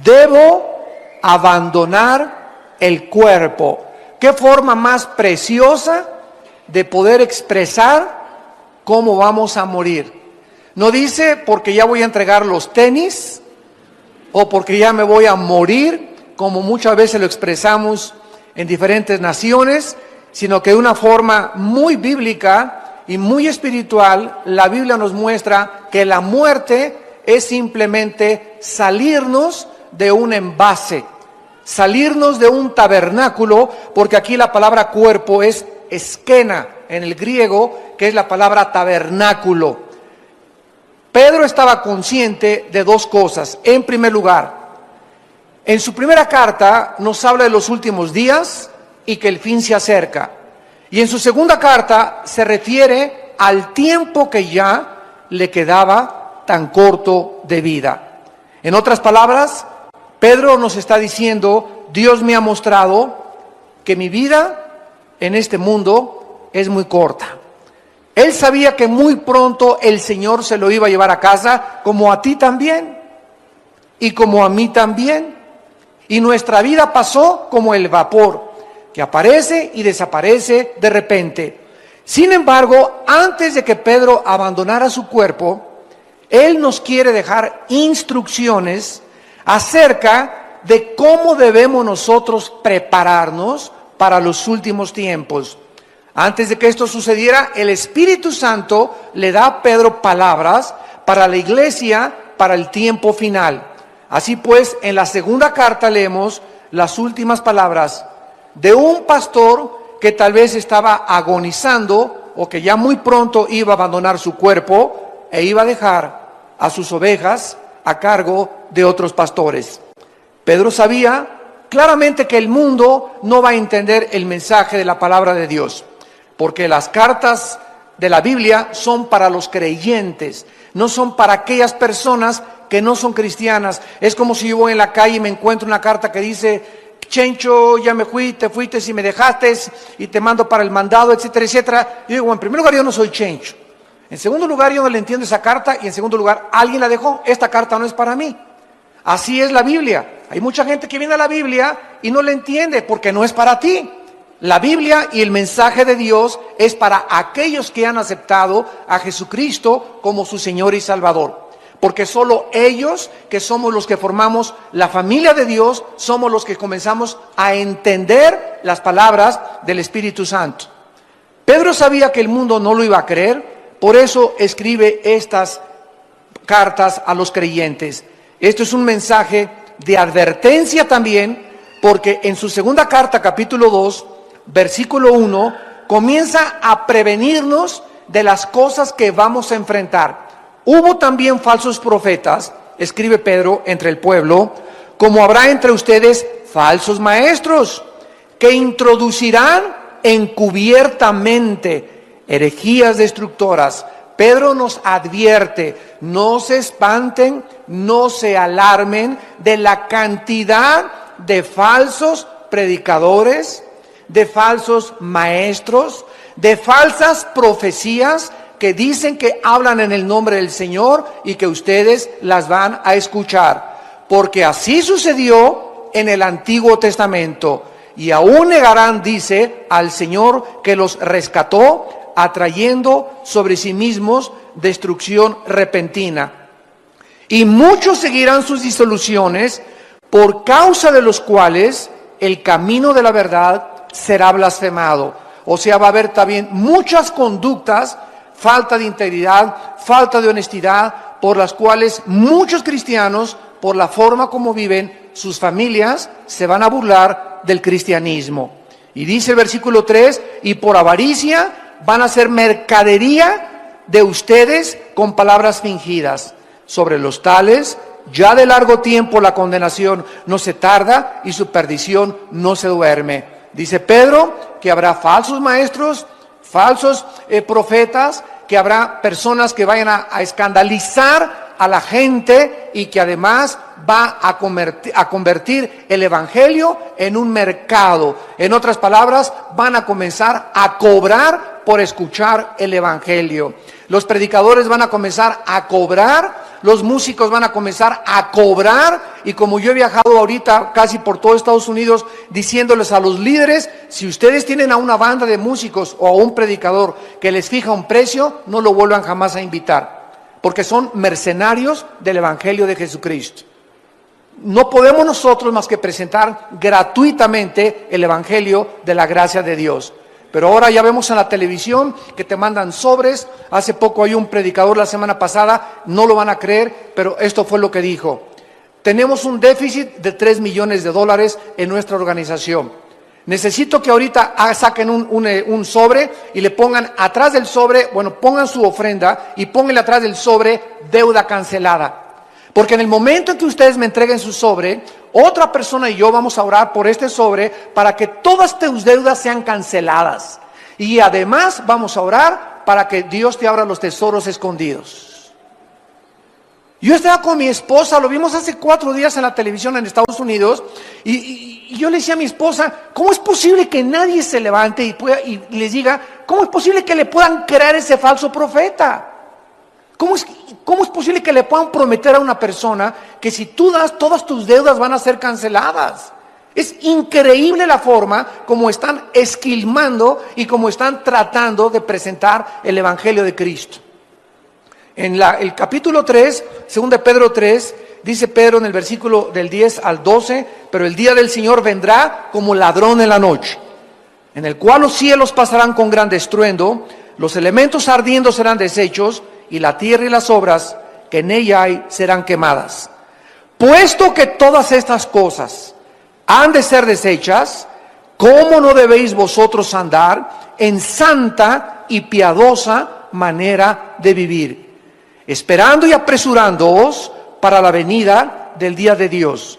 Debo abandonar el cuerpo. ¿Qué forma más preciosa de poder expresar cómo vamos a morir? No dice porque ya voy a entregar los tenis o porque ya me voy a morir, como muchas veces lo expresamos en diferentes naciones, sino que de una forma muy bíblica y muy espiritual, la Biblia nos muestra que la muerte es simplemente salirnos de un envase, salirnos de un tabernáculo, porque aquí la palabra cuerpo es esquena en el griego, que es la palabra tabernáculo. Pedro estaba consciente de dos cosas. En primer lugar, en su primera carta nos habla de los últimos días y que el fin se acerca. Y en su segunda carta se refiere al tiempo que ya le quedaba tan corto de vida. En otras palabras, Pedro nos está diciendo: Dios me ha mostrado que mi vida en este mundo es muy corta. Él sabía que muy pronto el Señor se lo iba a llevar a casa, como a ti también, y como a mí también. Y nuestra vida pasó como el vapor, que aparece y desaparece de repente. Sin embargo, antes de que Pedro abandonara su cuerpo, él nos quiere dejar instrucciones acerca de cómo debemos nosotros prepararnos para los últimos tiempos. Antes de que esto sucediera, el Espíritu Santo le da a Pedro palabras para la iglesia, para el tiempo final. Así pues, en la segunda carta leemos las últimas palabras de un pastor que tal vez estaba agonizando o que ya muy pronto iba a abandonar su cuerpo e iba a dejar a sus ovejas a cargo de otros pastores. Pedro sabía claramente que el mundo no va a entender el mensaje de la palabra de Dios, porque las cartas de la Biblia son para los creyentes, no son para aquellas personas que no son cristianas. Es como si yo voy en la calle y me encuentro una carta que dice: Chencho, ya me fui, te fuiste y me dejaste y te mando para el mandado, etcétera, etcétera. Yo digo, en primer lugar, yo no soy Chencho. En segundo lugar, yo no le entiendo esa carta. Y en segundo lugar, alguien la dejó. Esta carta no es para mí. Así es la Biblia. Hay mucha gente que viene a la Biblia y no la entiende porque no es para ti. La Biblia y el mensaje de Dios es para aquellos que han aceptado a Jesucristo como su Señor y Salvador. Porque solo ellos, que somos los que formamos la familia de Dios, somos los que comenzamos a entender las palabras del Espíritu Santo. Pedro sabía que el mundo no lo iba a creer, por eso escribe estas cartas a los creyentes. Esto es un mensaje de advertencia también, porque en su segunda carta, capítulo 2, versículo 1, comienza a prevenirnos de las cosas que vamos a enfrentar. Hubo también falsos profetas, escribe Pedro, entre el pueblo, como habrá entre ustedes falsos maestros, que introducirán encubiertamente herejías destructoras. Pedro nos advierte: no se espanten, no se alarmen de la cantidad de falsos predicadores, de falsos maestros, de falsas profecías que dicen que hablan en el nombre del Señor y que ustedes las van a escuchar. Porque así sucedió en el Antiguo Testamento. Y aún negarán, dice, al Señor que los rescató, atrayendo sobre sí mismos destrucción repentina. Y muchos seguirán sus disoluciones, por causa de los cuales el camino de la verdad será blasfemado. O sea, va a haber también muchas conductas, falta de integridad, falta de honestidad, por las cuales muchos cristianos, por la forma como viven sus familias, se van a burlar del cristianismo. Y dice el versículo 3, y por avaricia van a hacer mercadería de ustedes con palabras fingidas. Sobre los tales, ya de largo tiempo la condenación no se tarda y su perdición no se duerme. Dice Pedro que habrá falsos maestros, falsos profetas, que habrá personas que vayan a escandalizar a la gente y que además va a convertir el evangelio en un mercado. En otras palabras, van a comenzar a cobrar por escuchar el evangelio. Los predicadores van a comenzar a cobrar, los músicos van a comenzar a cobrar y como yo he viajado ahorita casi por todo Estados Unidos diciéndoles a los líderes, si ustedes tienen a una banda de músicos o a un predicador que les fija un precio, no lo vuelvan jamás a invitar, porque son mercenarios del Evangelio de Jesucristo. No podemos nosotros más que presentar gratuitamente el Evangelio de la gracia de Dios. Pero ahora ya vemos en la televisión que te mandan sobres. Hace poco hay un predicador la semana pasada, no lo van a creer, pero esto fue lo que dijo. Tenemos un déficit de $3 millones en nuestra organización. Necesito que ahorita saquen un sobre y le pongan atrás del sobre, pongan su ofrenda y pónganle atrás del sobre deuda cancelada. Porque en el momento en que ustedes me entreguen su sobre, otra persona y yo vamos a orar por este sobre para que todas tus deudas sean canceladas. Y además vamos a orar para que Dios te abra los tesoros escondidos. Yo estaba con mi esposa, lo vimos hace 4 días en la televisión en Estados Unidos, y yo le decía a mi esposa, ¿cómo es posible que nadie se levante y les diga, cómo es posible que le puedan creer ese falso profeta? ¿Cómo es posible que le puedan prometer a una persona que si tú das, todas tus deudas van a ser canceladas? Es increíble la forma como están esquilmando y como están tratando de presentar el Evangelio de Cristo. En el capítulo 3, 2 de Pedro 3, dice Pedro en el versículo del 10 al 12, pero el día del Señor vendrá como ladrón en la noche, en el cual los cielos pasarán con gran estruendo, los elementos ardiendo serán deshechos, y la tierra y las obras que en ella hay serán quemadas. Puesto que todas estas cosas han de ser deshechas, ¿cómo no debéis vosotros andar en santa y piadosa manera de vivir, esperando y apresurándoos para la venida del día de Dios,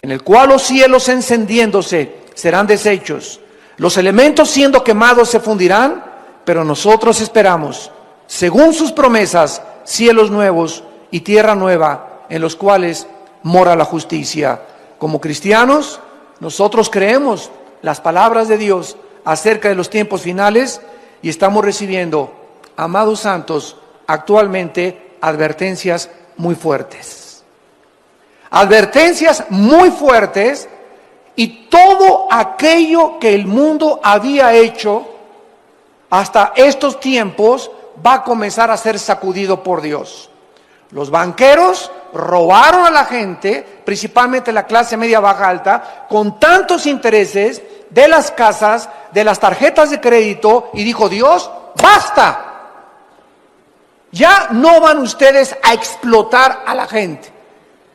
en el cual los cielos encendiéndose serán deshechos, los elementos siendo quemados se fundirán, pero nosotros esperamos, según sus promesas, cielos nuevos y tierra nueva, en los cuales mora la justicia. Como cristianos, nosotros creemos las palabras de Dios acerca de los tiempos finales y estamos recibiendo, amados santos, actualmente advertencias muy fuertes. Advertencias muy fuertes, y todo aquello que el mundo había hecho hasta estos tiempos va a comenzar a ser sacudido por Dios. Los banqueros robaron a la gente, principalmente la clase media baja alta, con tantos intereses de las casas, de las tarjetas de crédito, y dijo Dios, ¡basta! Ya no van ustedes a explotar a la gente.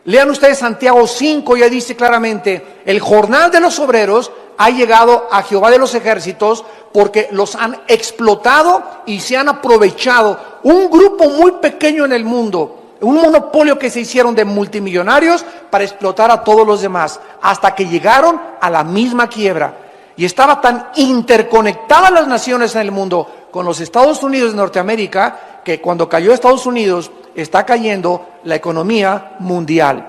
Lean ustedes Santiago 5, ya dice claramente, el jornal de los obreros ha llegado a Jehová de los ejércitos porque los han explotado y se han aprovechado. Un grupo muy pequeño en el mundo, un monopolio que se hicieron de multimillonarios para explotar a todos los demás, hasta que llegaron a la misma quiebra. Y estaba tan interconectadas las naciones en el mundo con los Estados Unidos de Norteamérica, que cuando cayó Estados Unidos, está cayendo la economía mundial.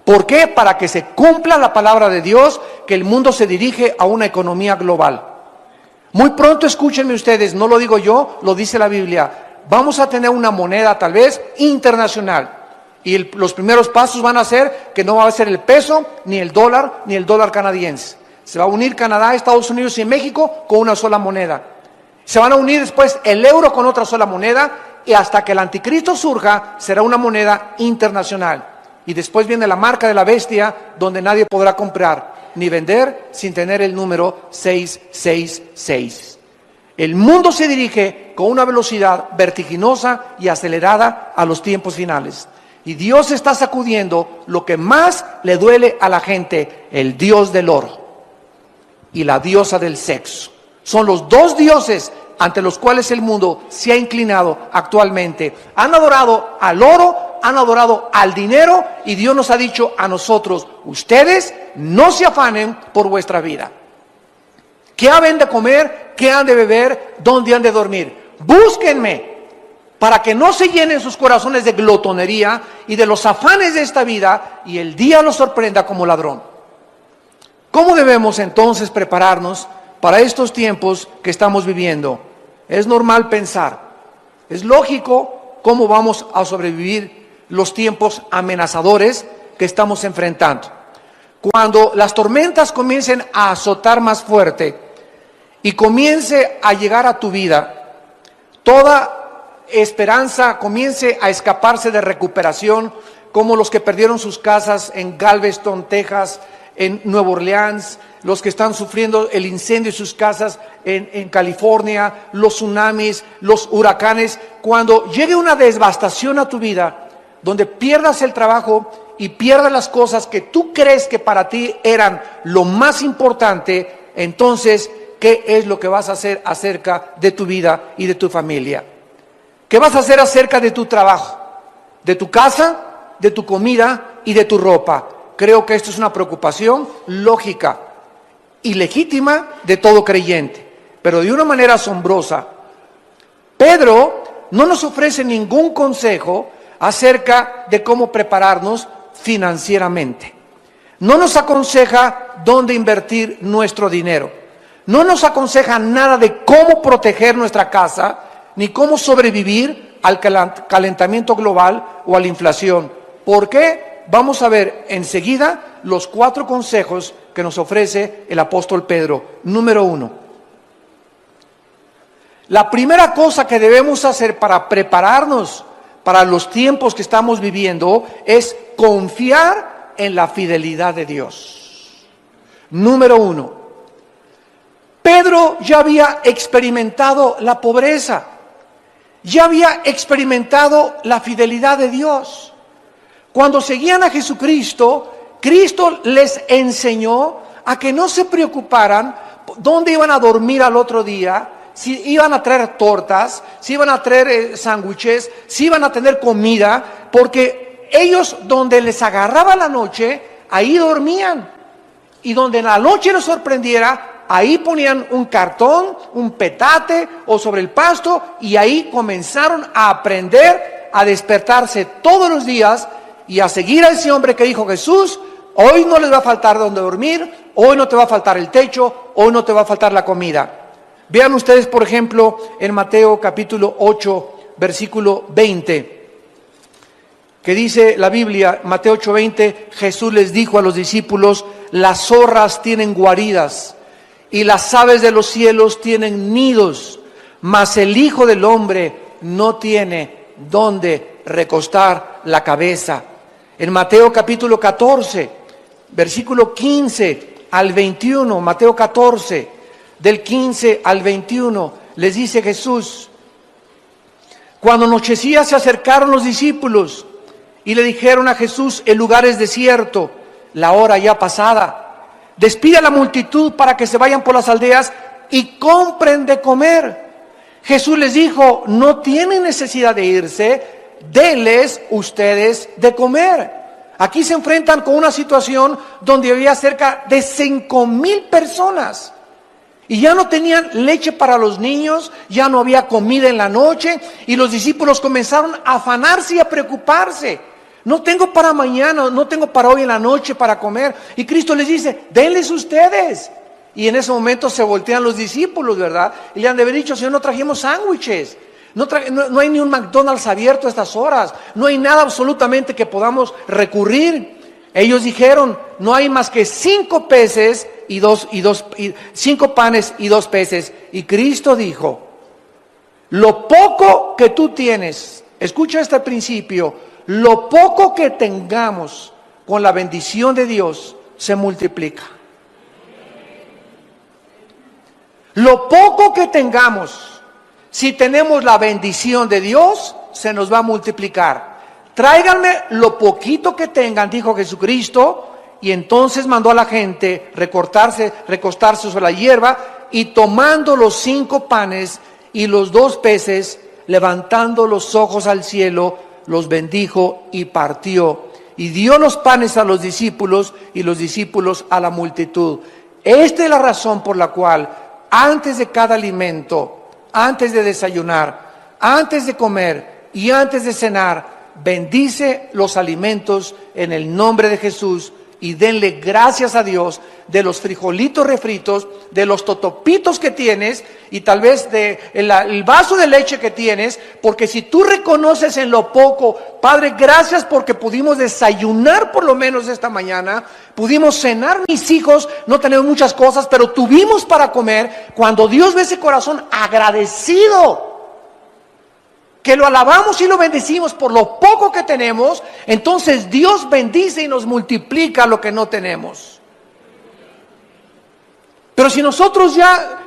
¿Por qué? Para que se cumpla la palabra de Dios, que el mundo se dirige a una economía global. Muy pronto, escúchenme ustedes, no lo digo yo, lo dice la Biblia, vamos a tener una moneda tal vez internacional. Y los primeros pasos van a ser que no va a ser el peso, ni el dólar canadiense. Se va a unir Canadá, Estados Unidos y México con una sola moneda. Se van a unir después el euro con otra sola moneda, y hasta que el anticristo surja, será una moneda internacional. Y después viene la marca de la bestia, donde nadie podrá comprar ni vender sin tener el número 666. El mundo se dirige con una velocidad vertiginosa y acelerada a los tiempos finales. Y Dios está sacudiendo lo que más le duele a la gente, el dios del oro y la diosa del sexo. Son los dos dioses ante los cuales el mundo se ha inclinado actualmente. Han adorado al oro, han adorado al dinero, y Dios nos ha dicho a nosotros, ustedes no se afanen por vuestra vida. ¿Qué han de comer? ¿Qué han de beber? ¿Dónde han de dormir? Búsquenme, para que no se llenen sus corazones de glotonería y de los afanes de esta vida, y el día los sorprenda como ladrón. ¿Cómo debemos entonces prepararnos para estos tiempos que estamos viviendo? Es normal pensar, es lógico cómo vamos a sobrevivir los tiempos amenazadores que estamos enfrentando. Cuando las tormentas comiencen a azotar más fuerte y comience a llegar a tu vida, toda esperanza comience a escaparse de recuperación, como los que perdieron sus casas en Galveston, Texas, en Nueva Orleans, los que están sufriendo el incendio de sus casas en California, los tsunamis, los huracanes. Cuando llegue una devastación a tu vida, donde pierdas el trabajo y pierdas las cosas que tú crees que para ti eran lo más importante, entonces, ¿qué es lo que vas a hacer acerca de tu vida y de tu familia? ¿Qué vas a hacer acerca de tu trabajo, de tu casa, de tu comida y de tu ropa? Creo que esto es una preocupación lógica y legítima de todo creyente, pero de una manera asombrosa. Pedro no nos ofrece ningún consejo acerca de cómo prepararnos financieramente. No nos aconseja dónde invertir nuestro dinero. No nos aconseja nada de cómo proteger nuestra casa, ni cómo sobrevivir al calentamiento global o a la inflación. ¿Por qué? Vamos a ver enseguida los 4 consejos que nos ofrece el apóstol Pedro. Número 1. La primera cosa que debemos hacer para prepararnos para los tiempos que estamos viviendo es confiar en la fidelidad de Dios. Número 1. Pedro ya había experimentado la pobreza, ya había experimentado la fidelidad de Dios. Cuando seguían a Jesucristo, Cristo les enseñó a que no se preocuparan dónde iban a dormir al otro día, si iban a traer tortas, si iban a traer sándwiches, si iban a tener comida, porque ellos donde les agarraba la noche, ahí dormían. Y donde en la noche les sorprendiera, ahí ponían un cartón, un petate o sobre el pasto, y ahí comenzaron a aprender a despertarse todos los días y a seguir a ese hombre que dijo Jesús: hoy no les va a faltar donde dormir, hoy no te va a faltar el techo, hoy no te va a faltar la comida. Vean ustedes, por ejemplo, en Mateo capítulo 8, versículo 20, que dice la Biblia, Mateo 8:20, Jesús les dijo a los discípulos: las zorras tienen guaridas y las aves de los cielos tienen nidos, mas el Hijo del Hombre no tiene dónde recostar la cabeza. En Mateo capítulo 14, versículo 15 al 21, Mateo 14, del 15 al 21, les dice Jesús: cuando anochecía se acercaron los discípulos y le dijeron a Jesús: el lugar es desierto, la hora ya pasada. Despide a la multitud para que se vayan por las aldeas y compren de comer. Jesús les dijo: no tienen necesidad de irse, denles ustedes de comer. Aquí se enfrentan con una situación donde había cerca de 5,000 personas. Y ya no tenían leche para los niños, ya no había comida en la noche, y los discípulos comenzaron a afanarse y a preocuparse. No tengo para mañana, no tengo para hoy en la noche para comer. Y Cristo les dice: denles ustedes. Y en ese momento se voltean los discípulos, ¿verdad? Y le han de haber dicho: Señor, no trajimos sándwiches. No hay ni un McDonald's abierto a estas horas. No hay nada absolutamente que podamos recurrir. Ellos dijeron: no hay más que 5 peces y 5 panes y 2 peces. Y Cristo dijo: lo poco que tú tienes, escucha este principio, lo poco que tengamos con la bendición de Dios se multiplica. Lo poco que tengamos, si tenemos la bendición de Dios, se nos va a multiplicar. Tráiganme lo poquito que tengan, dijo Jesucristo, y entonces mandó a la gente recostarse sobre la hierba, y tomando los 5 panes y los 2 peces, levantando los ojos al cielo, los bendijo y partió. Y dio los panes a los discípulos y los discípulos a la multitud. Esta es la razón por la cual antes de cada alimento, antes de desayunar, antes de comer y antes de cenar, bendice los alimentos en el nombre de Jesús y denle gracias a Dios de los frijolitos refritos, de los totopitos que tienes y tal vez el vaso de leche que tienes, porque si tú reconoces en lo poco, Padre, gracias porque pudimos desayunar por lo menos esta mañana, pudimos cenar, mis hijos, no tenemos muchas cosas, pero tuvimos para comer. Cuando Dios ve ese corazón agradecido, que lo alabamos y lo bendecimos por lo poco que tenemos, entonces Dios bendice y nos multiplica lo que no tenemos. Pero si nosotros ya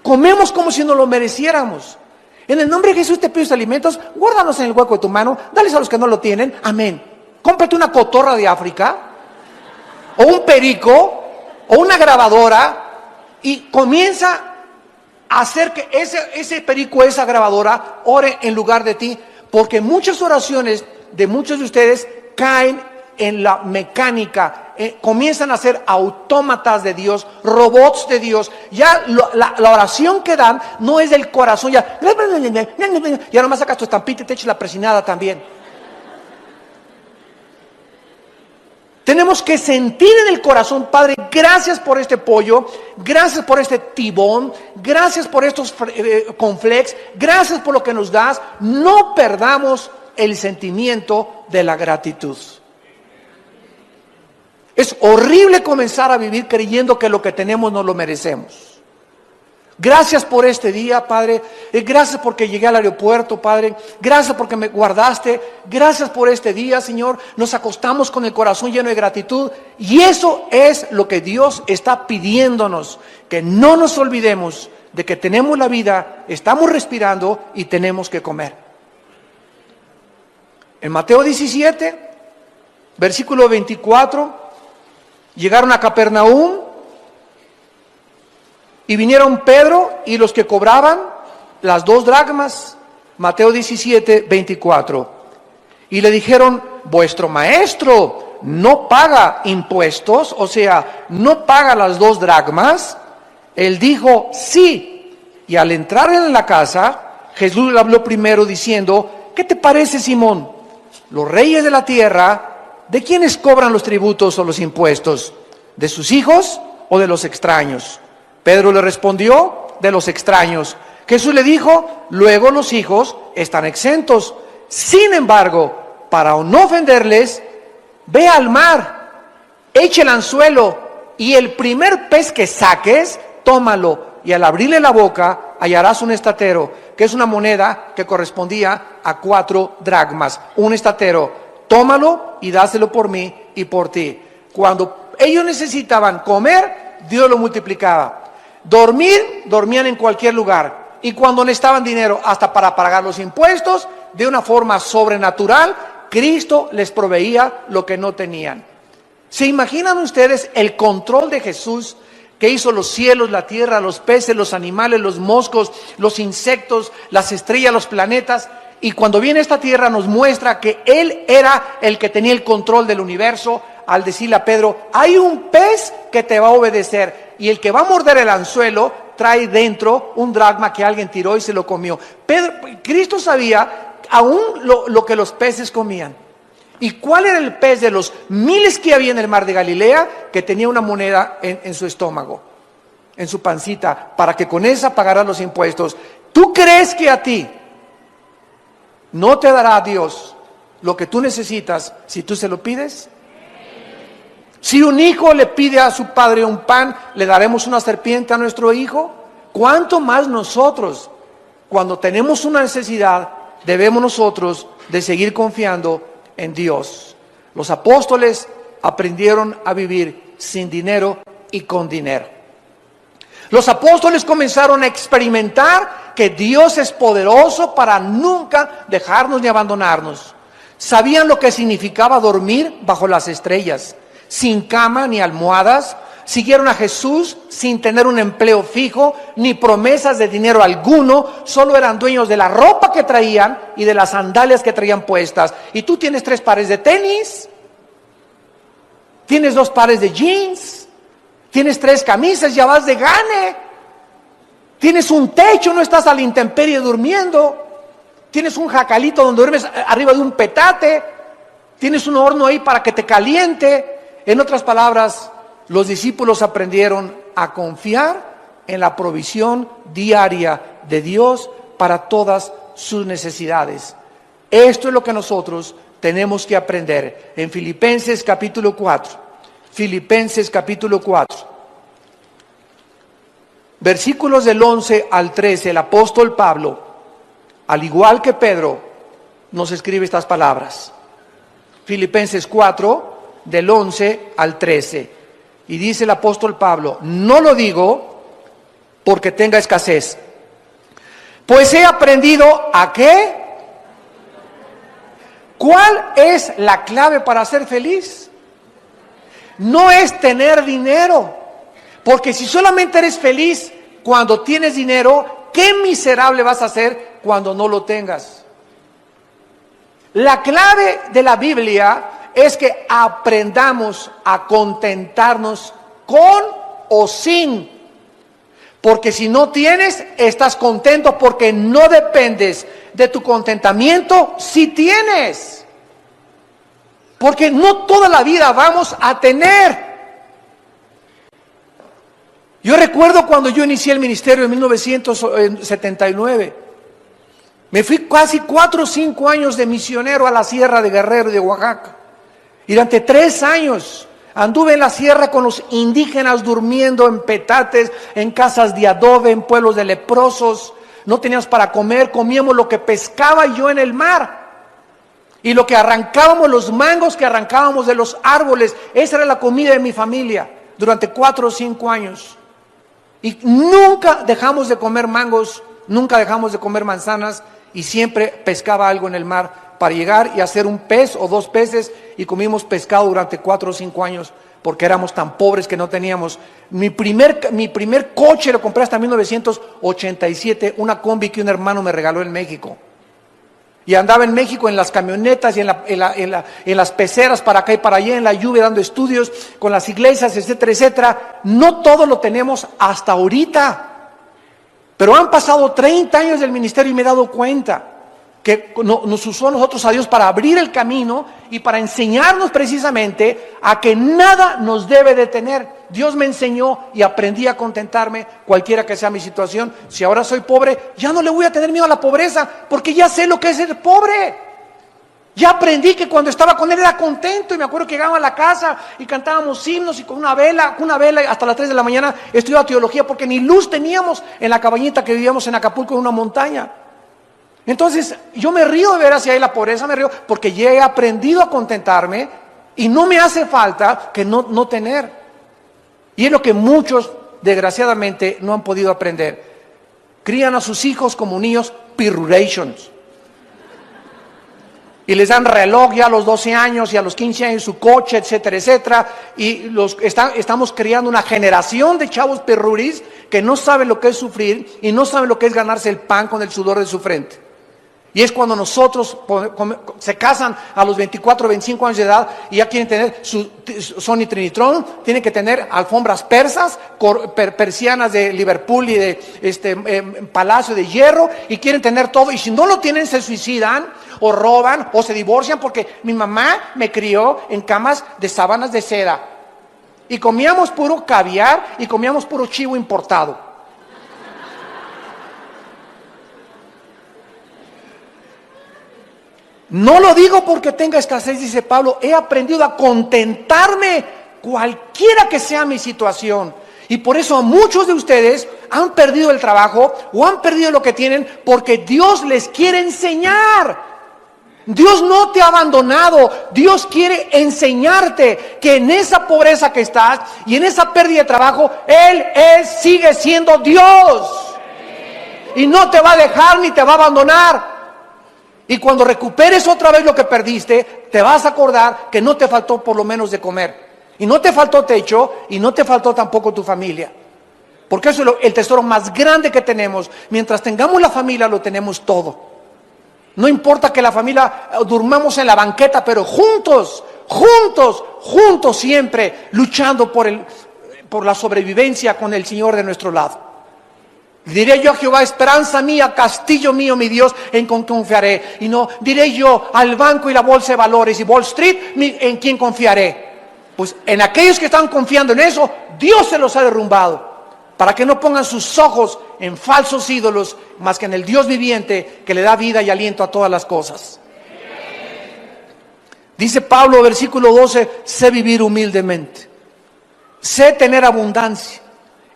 comemos como si no lo mereciéramos, en el nombre de Jesús te pido estos alimentos, guárdalos en el hueco de tu mano, dales a los que no lo tienen, amén. Cómprate una cotorra de África, o un perico, o una grabadora, y comienza a hacer que ese perico, esa grabadora, ore en lugar de ti, porque muchas oraciones de muchos de ustedes caen en la mecánica, comienzan a ser autómatas de Dios, robots de Dios. Ya la oración que dan no es del corazón, ya nomás sacas tu estampita y te echas la presinada también. Tenemos que sentir en el corazón, Padre, gracias por este pollo, gracias por este tibón, gracias por estos cornflakes, gracias por lo que nos das. No perdamos el sentimiento de la gratitud. Es horrible comenzar a vivir creyendo que lo que tenemos no lo merecemos. Gracias por este día, Padre. Gracias porque llegué al aeropuerto, Padre. Gracias porque me guardaste. Gracias por este día, Señor. Nos acostamos con el corazón lleno de gratitud. Y eso es lo que Dios está pidiéndonos. Que no nos olvidemos de que tenemos la vida, estamos respirando y tenemos que comer. En Mateo 17, versículo 24, llegaron a Capernaum. Y vinieron Pedro y los que cobraban las 2 dracmas, Mateo 17, 24. Y le dijeron, vuestro maestro no paga impuestos, o sea, no paga las 2 dracmas. Él dijo, sí. Y al entrar en la casa, Jesús le habló primero diciendo, ¿qué te parece, Simón? Los reyes de la tierra, ¿de quiénes cobran los tributos o los impuestos? ¿De sus hijos o de los extraños? Pedro le respondió, de los extraños. Jesús le dijo, luego los hijos están exentos. Sin embargo, para no ofenderles, ve al mar, echa el anzuelo y el primer pez que saques, tómalo. Y al abrirle la boca, hallarás un estatero, que es una moneda que correspondía a 4 dracmas. Un estatero, tómalo y dáselo por mí y por ti. Cuando ellos necesitaban comer, Dios lo multiplicaba. Dormían en cualquier lugar. Y cuando necesitaban dinero hasta para pagar los impuestos, de una forma sobrenatural, Cristo les proveía lo que no tenían. ¿Se imaginan ustedes el control de Jesús que hizo los cielos, la tierra, los peces, los animales, los moscos, los insectos, las estrellas, los planetas? Y cuando viene a esta tierra nos muestra que Él era el que tenía el control del universo, al decirle a Pedro, hay un pez que te va a obedecer, y el que va a morder el anzuelo trae dentro un dracma que alguien tiró y se lo comió. Cristo sabía aún lo que los peces comían. ¿Y cuál era el pez de los miles que había en el mar de Galilea? Que tenía una moneda en su estómago, en su pancita, para que con esa pagaran los impuestos. ¿Tú crees que a ti no te dará Dios lo que tú necesitas si tú se lo pides? Si un hijo le pide a su padre un pan, ¿le daremos una serpiente a nuestro hijo? ¿Cuánto más nosotros, cuando tenemos una necesidad, debemos nosotros de seguir confiando en Dios? Los apóstoles aprendieron a vivir sin dinero y con dinero. Los apóstoles comenzaron a experimentar que Dios es poderoso para nunca dejarnos ni abandonarnos. Sabían lo que significaba dormir bajo las estrellas, sin cama ni almohadas. Siguieron a Jesús sin tener un empleo fijo ni promesas de dinero alguno. Solo eran dueños de la ropa que traían y de las sandalias que traían puestas. Y tú tienes 3 pares de tenis, tienes 2 pares de jeans, tienes 3 camisas, ya vas de gane. Tienes un techo, no estás a la intemperie durmiendo. Tienes un jacalito donde duermes arriba de un petate. Tienes un horno ahí para que te caliente. En otras palabras, los discípulos aprendieron a confiar en la provisión diaria de Dios para todas sus necesidades. Esto es lo que nosotros tenemos que aprender. En Filipenses capítulo 4, Filipenses capítulo 4, versículos del 11 al 13, el apóstol Pablo, al igual que Pedro, nos escribe estas palabras. Filipenses 4, del 11 al 13. Y dice el apóstol Pablo: no lo digo porque tenga escasez, pues he aprendido ¿a qué? ¿Cuál es la clave para ser feliz? No es tener dinero, porque si solamente eres feliz cuando tienes dinero, qué miserable vas a ser cuando no lo tengas. La clave de la Biblia es que aprendamos a contentarnos con o sin. Porque si no tienes, estás contento porque no dependes de tu contentamiento si tienes. Porque no toda la vida vamos a tener. Yo recuerdo cuando yo inicié el ministerio en 1979. Me fui casi 4 o 5 años de misionero a la sierra de Guerrero y de Oaxaca. Y durante 3 años anduve en la sierra con los indígenas durmiendo en petates, en casas de adobe, en pueblos de leprosos. No teníamos para comer, comíamos lo que pescaba yo en el mar. Y lo que arrancábamos, los mangos que arrancábamos de los árboles, esa era la comida de mi familia durante 4 o 5 años. Y nunca dejamos de comer mangos, nunca dejamos de comer manzanas, y siempre pescaba algo en el mar para llegar y hacer un pez o 2 peces, y comimos pescado durante 4 o 5 años porque éramos tan pobres que no teníamos. Mi primer coche lo compré hasta 1987, una combi que un hermano me regaló en México. Y andaba en México en las camionetas y en las peceras para acá y para allá, en la lluvia, dando estudios con las iglesias, etcétera, etcétera. No todo lo tenemos hasta ahorita. Pero han pasado 30 años del ministerio y me he dado cuenta que nos usó a nosotros a Dios para abrir el camino y para enseñarnos precisamente a que nada nos debe detener. Dios me enseñó y aprendí a contentarme cualquiera que sea mi situación. Si ahora soy pobre, ya no le voy a tener miedo a la pobreza, porque ya sé lo que es ser pobre. Ya aprendí que cuando estaba con Él era contento, y me acuerdo que llegaba a la casa y cantábamos himnos, y con una vela hasta las 3 de la mañana estudiaba teología, porque ni luz teníamos en la cabañita que vivíamos en Acapulco, en una montaña. Entonces yo me río de ver hacia ahí la pobreza, me río porque ya he aprendido a contentarme y no me hace falta que no tener. Y es lo que muchos desgraciadamente no han podido aprender. Crían a sus hijos como niños pirrurations. Y les dan reloj ya a los 12 años y a los 15 años su coche, etcétera, etcétera. Y estamos criando una generación de chavos perruris que no saben lo que es sufrir y no saben lo que es ganarse el pan con el sudor de su frente. Y es cuando nosotros se casan a los 24, 25 años de edad y ya quieren tener su Sony Trinitron, tienen que tener alfombras persas, persianas de Liverpool y de Palacio de Hierro, y quieren tener todo. Y si no lo tienen, se suicidan o roban o se divorcian, porque mi mamá me crió en camas de sábanas de seda. Y comíamos puro caviar y comíamos puro chivo importado. No lo digo porque tenga escasez, dice Pablo, he aprendido a contentarme cualquiera que sea mi situación. Y por eso a muchos de ustedes han perdido el trabajo o han perdido lo que tienen, porque Dios les quiere enseñar. Dios no te ha abandonado. Dios quiere enseñarte que en esa pobreza que estás y en esa pérdida de trabajo, Él sigue siendo Dios. Y no te va a dejar ni te va a abandonar. Y cuando recuperes otra vez lo que perdiste, te vas a acordar que no te faltó por lo menos de comer. Y no te faltó techo, y no te faltó tampoco tu familia. Porque eso es el tesoro más grande que tenemos. Mientras tengamos la familia, lo tenemos todo. No importa que la familia durmamos en la banqueta, pero juntos siempre, luchando por la sobrevivencia con el Señor de nuestro lado. Diré yo a Jehová, esperanza mía, castillo mío, mi Dios, en quien confiaré. Y no diré yo al banco y la bolsa de valores y Wall Street, en quien confiaré. Pues en aquellos que están confiando en eso, Dios se los ha derrumbado, para que no pongan sus ojos en falsos ídolos, más que en el Dios viviente que le da vida y aliento a todas las cosas. Dice Pablo, versículo 12, sé vivir humildemente, sé tener abundancia,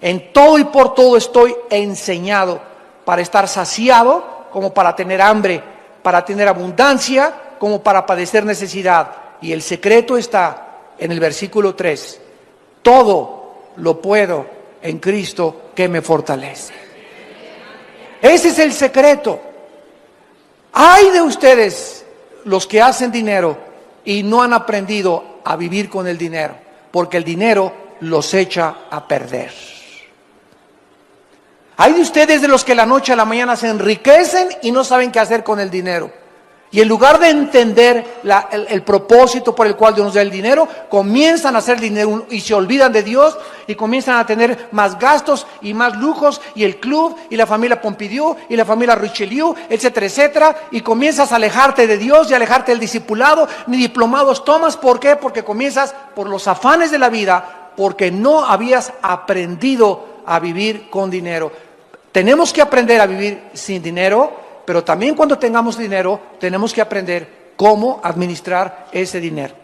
en todo y por todo estoy enseñado, para estar saciado como para tener hambre, para tener abundancia como para padecer necesidad. Y el secreto está en el versículo 3, todo lo puedo en Cristo que me fortalece. Ese es el secreto. Ay de ustedes los que hacen dinero y no han aprendido a vivir con el dinero, porque el dinero los echa a perder. Hay de ustedes de los que la noche a la mañana se enriquecen y no saben qué hacer con el dinero. Y en lugar de entender el propósito por el cual Dios nos da el dinero, comienzan a hacer dinero y se olvidan de Dios y comienzan a tener más gastos y más lujos, y el club y la familia Pompidou y la familia Richelieu, etcétera, etcétera, y comienzas a alejarte de Dios y alejarte del discipulado. Ni diplomados tomas. ¿Por qué? Porque comienzas por los afanes de la vida, porque no habías aprendido a vivir con dinero. Tenemos que aprender a vivir sin dinero, pero también cuando tengamos dinero, tenemos que aprender cómo administrar ese dinero.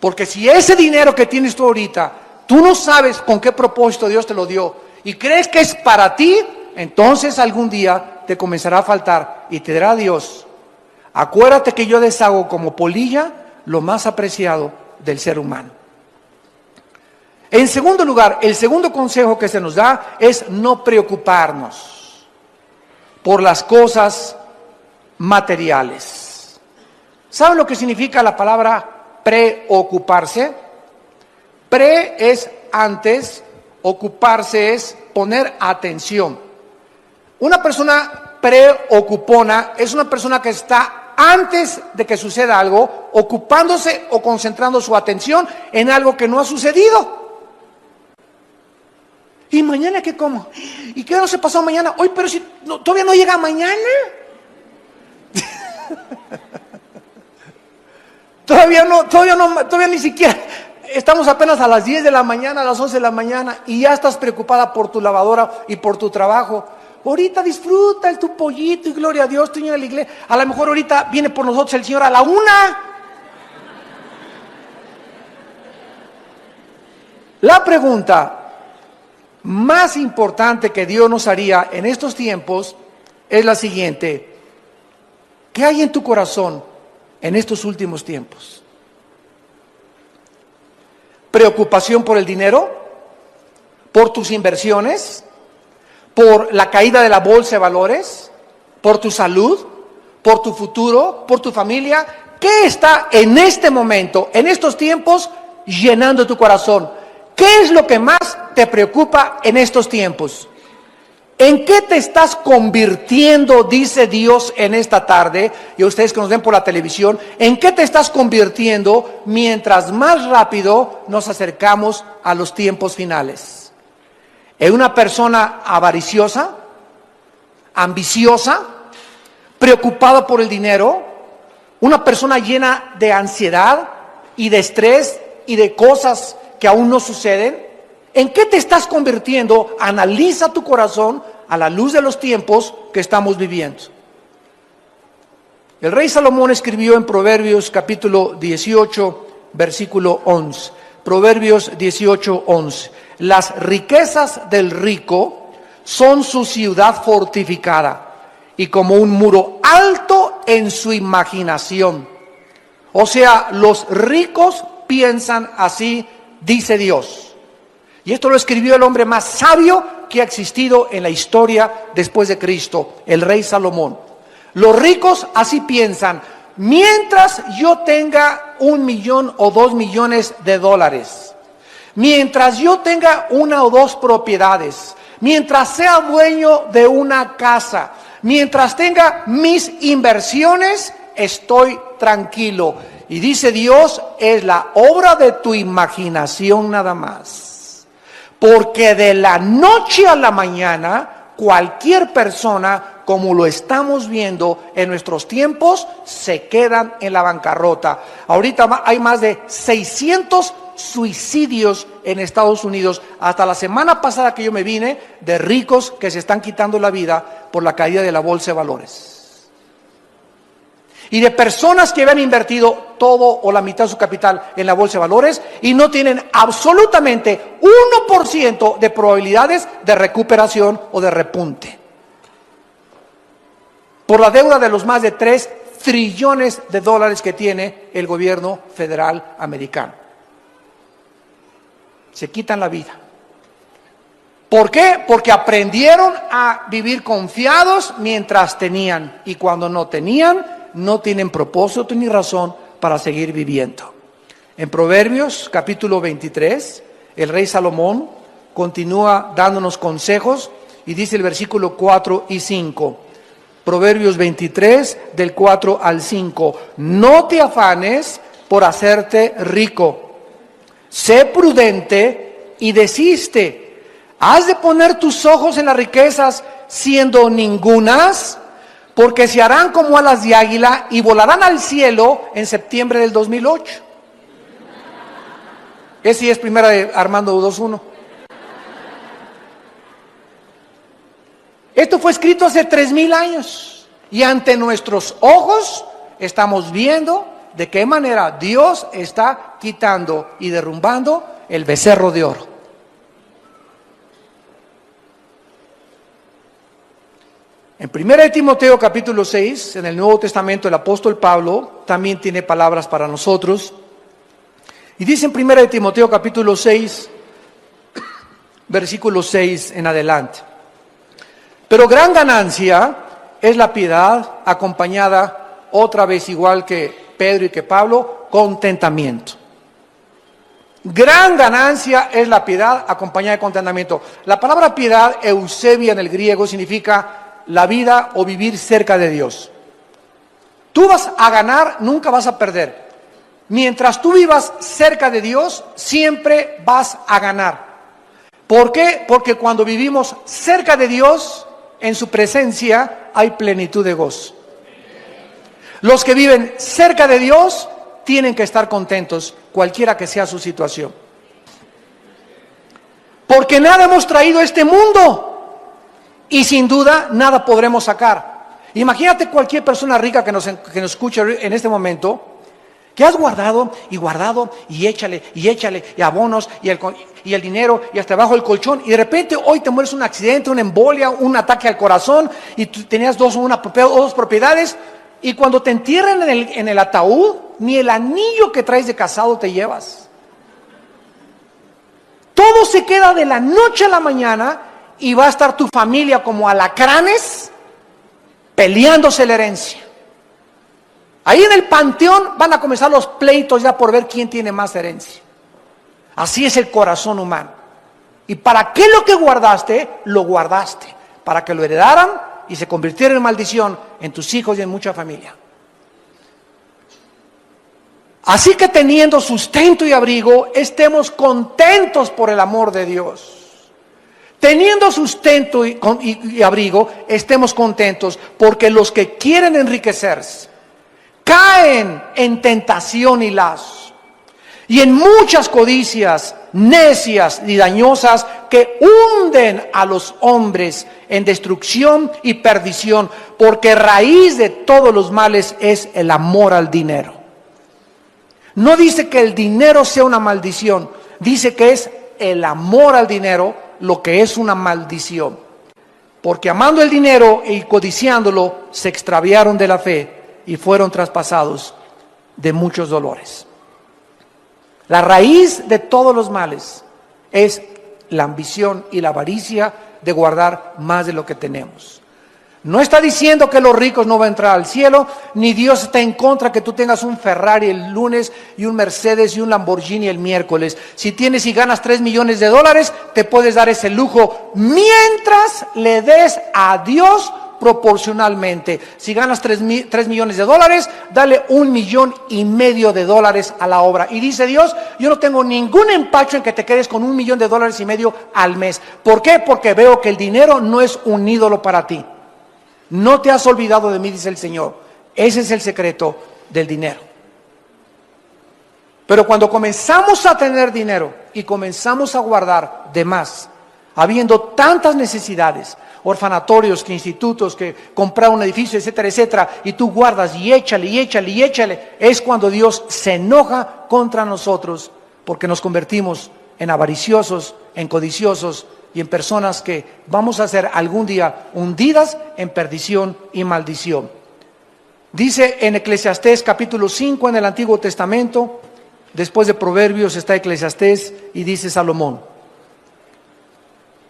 Porque si ese dinero que tienes tú ahorita, tú no sabes con qué propósito Dios te lo dio y crees que es para ti, entonces algún día te comenzará a faltar y te dirá Dios, acuérdate que yo deshago como polilla lo más apreciado del ser humano. En segundo lugar, el segundo consejo que se nos da es no preocuparnos por las cosas materiales. ¿Saben lo que significa la palabra preocuparse? Pre es antes, ocuparse es poner atención. Una persona preocupona es una persona que está antes de que suceda algo, ocupándose o concentrando su atención en algo que no ha sucedido. ¿Y mañana qué como? ¿Y qué no se pasó mañana? Hoy, pero si no, todavía no llega mañana. Todavía ni siquiera. Estamos apenas a las 10 de la mañana, a las 11 de la mañana, y ya estás preocupada por tu lavadora y por tu trabajo. Ahorita disfruta tu pollito y gloria a Dios, tu niño de la iglesia. A lo mejor ahorita viene por nosotros el Señor a la 1. La pregunta más importante que Dios nos haría en estos tiempos es la siguiente: ¿qué hay en tu corazón en estos últimos tiempos? ¿Preocupación por el dinero? ¿Por tus inversiones? ¿Por la caída de la bolsa de valores? ¿Por tu salud? ¿Por tu futuro? ¿Por tu familia? ¿Qué está en este momento, en estos tiempos, llenando tu corazón? ¿Qué es lo que más te preocupa en estos tiempos? ¿En qué te estás convirtiendo, dice Dios en esta tarde? Y a ustedes que nos ven por la televisión, ¿en qué te estás convirtiendo mientras más rápido nos acercamos a los tiempos finales? ¿En una persona avariciosa, ambiciosa, preocupada por el dinero? ¿Una persona llena de ansiedad y de estrés y de cosas que aún no suceden? ¿En qué te estás convirtiendo? Analiza tu corazón a la luz de los tiempos que estamos viviendo. El rey Salomón escribió en Proverbios capítulo 18, versículo 11. Proverbios 18, 11. Las riquezas del rico son su ciudad fortificada y como un muro alto en su imaginación. O sea, los ricos piensan así, dice Dios. Y esto lo escribió el hombre más sabio que ha existido en la historia después de Cristo, el rey Salomón. Los ricos así piensan: mientras yo tenga 1 millón o 2 millones de dólares, mientras yo tenga 1 o 2 propiedades, mientras sea dueño de una casa, mientras tenga mis inversiones, estoy tranquilo. Y dice Dios, es la obra de tu imaginación nada más. Porque de la noche a la mañana, cualquier persona como lo estamos viendo en nuestros tiempos, se quedan en la bancarrota. Ahorita hay más de 600 suicidios en Estados Unidos, hasta la semana pasada que yo me vine, de ricos que se están quitando la vida por la caída de la bolsa de valores. Y de personas que habían invertido todo o la mitad de su capital en la bolsa de valores y no tienen absolutamente 1% de probabilidades de recuperación o de repunte. Por la deuda de los más de 3 trillones de dólares que tiene el gobierno federal americano. Se quitan la vida. ¿Por qué? Porque aprendieron a vivir confiados mientras tenían, y cuando no tenían, no tienen propósito ni razón para seguir viviendo. En Proverbios capítulo 23, el rey Salomón continúa dándonos consejos y dice el versículo 4 y 5. Proverbios 23, del 4 al 5. No te afanes por hacerte rico. Sé prudente y desiste. ¿Has de poner tus ojos en las riquezas siendo ningunas? Porque se harán como alas de águila y volarán al cielo en septiembre del 2008. Ese es primera de Armando 2.1. Esto fue escrito hace 3,000 años. Y ante nuestros ojos estamos viendo de qué manera Dios está quitando y derrumbando el becerro de oro. En 1 Timoteo capítulo 6, en el Nuevo Testamento, el apóstol Pablo también tiene palabras para nosotros. Y dice en 1 Timoteo capítulo 6, versículo 6 en adelante. Pero gran ganancia es la piedad acompañada, otra vez igual que Pedro y que Pablo, contentamiento. Gran ganancia es la piedad acompañada de contentamiento. La palabra piedad, eusebia en el griego, significa la vida o vivir cerca de Dios. Tú vas a ganar, nunca vas a perder. Mientras tú vivas cerca de Dios, siempre vas a ganar. ¿Por qué? Porque cuando vivimos cerca de Dios, en su presencia hay plenitud de gozo. Los que viven cerca de Dios tienen que estar contentos, cualquiera que sea su situación. Porque nada hemos traído a este mundo. Y sin duda, nada podremos sacar. Imagínate cualquier persona rica que nos escuche en este momento, que has guardado, y échale, y abonos, y el dinero, y hasta abajo el colchón, y de repente hoy te mueres un accidente, una embolia, un ataque al corazón, y tú tenías dos propiedades, y cuando te entierran en el ataúd, ni el anillo que traes de casado te llevas. Todo se queda de la noche a la mañana, y va a estar tu familia como alacranes peleándose la herencia. Ahí en el panteón van a comenzar los pleitos ya por ver quién tiene más herencia. Así es el corazón humano. ¿Y para qué lo que guardaste? Lo guardaste para que lo heredaran y se convirtiera en maldición en tus hijos y en mucha familia. Así que teniendo sustento y abrigo, estemos contentos por el amor de Dios. Teniendo sustento y abrigo, estemos contentos, porque los que quieren enriquecerse caen en tentación y lazo, y en muchas codicias necias y dañosas que hunden a los hombres en destrucción y perdición, porque raíz de todos los males es el amor al dinero. No dice que el dinero sea una maldición, dice que es el amor al dinero lo que es una maldición, porque amando el dinero y codiciándolo se extraviaron de la fe y fueron traspasados de muchos dolores. La raíz de todos los males es la ambición y la avaricia de guardar más de lo que tenemos. No está diciendo que los ricos no van a entrar al cielo, ni Dios está en contra que tú tengas un Ferrari el lunes y un Mercedes y un Lamborghini el miércoles. Si tienes y ganas 3 millones de dólares, te puedes dar ese lujo mientras le des a Dios proporcionalmente. Si ganas 3 millones de dólares, dale $1,5 millones a la obra. Y dice Dios, yo no tengo ningún empacho en que te quedes con $1,5 millones al mes. ¿Por qué? Porque veo que el dinero no es un ídolo para ti. No te has olvidado de mí, dice el Señor. Ese es el secreto del dinero. Pero cuando comenzamos a tener dinero y comenzamos a guardar de más, habiendo tantas necesidades, orfanatorios, que institutos, que comprar un edificio, etcétera, etcétera, y tú guardas y échale, y échale, y échale, es cuando Dios se enoja contra nosotros, porque nos convertimos en avariciosos, en codiciosos y en personas que vamos a ser algún día hundidas en perdición y maldición. Dice en Eclesiastés capítulo 5 en el Antiguo Testamento, después de Proverbios está Eclesiastés, y dice Salomón: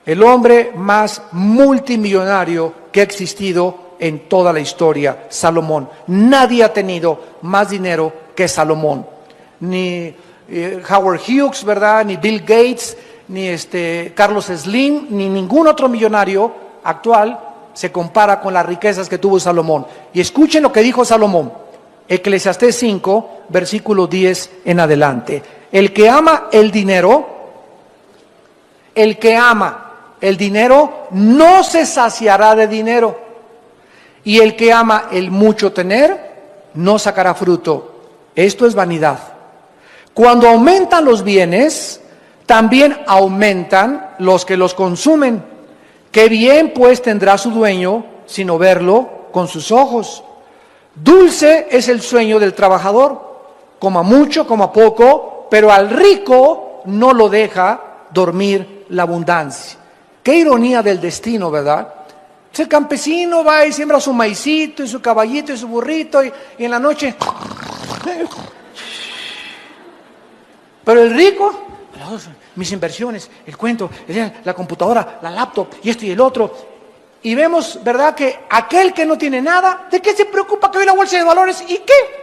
el hombre más multimillonario que ha existido en toda la historia, Salomón. Nadie ha tenido más dinero que Salomón. Ni Howard Hughes, ¿verdad? Ni Bill Gates, ni Carlos Slim, ni ningún otro millonario actual se compara con las riquezas que tuvo Salomón. Y escuchen lo que dijo Salomón, Eclesiastés 5, versículo 10 en adelante. El que ama el dinero no se saciará de dinero, y el que ama el mucho tener no sacará fruto. Esto es vanidad. Cuando aumentan los bienes, también aumentan los que los consumen. Qué bien pues tendrá su dueño, sino verlo con sus ojos. Dulce es el sueño del trabajador, coma mucho, coma poco, pero al rico no lo deja dormir la abundancia. Qué ironía del destino, ¿verdad? El campesino va y siembra su maicito y su caballito y su burrito, y en la noche... Pero el rico, mis inversiones, el cuento, la computadora, la laptop y esto y el otro. Y vemos, ¿verdad?, que aquel que no tiene nada, ¿de qué se preocupa que hoy la bolsa de valores? ¿Y qué?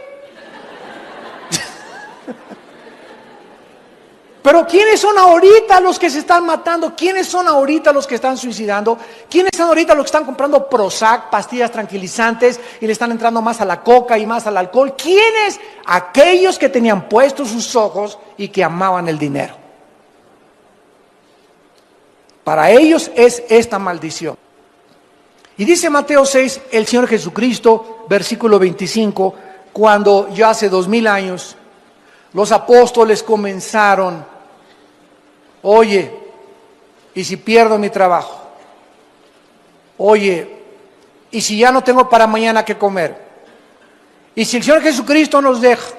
Pero ¿quiénes son ahorita los que se están matando? ¿Quiénes son ahorita los que están suicidando? ¿Quiénes son ahorita los que están comprando Prozac, pastillas tranquilizantes, y le están entrando más a la coca y más al alcohol? ¿Quiénes? Aquellos que tenían puestos sus ojos y que amaban el dinero. Para ellos es esta maldición. Y dice Mateo 6, el Señor Jesucristo, versículo 25, cuando ya hace 2000 años, los apóstoles comenzaron: oye, ¿y si pierdo mi trabajo? Oye, ¿y si ya no tengo para mañana qué comer? ¿Y si el Señor Jesucristo nos deja?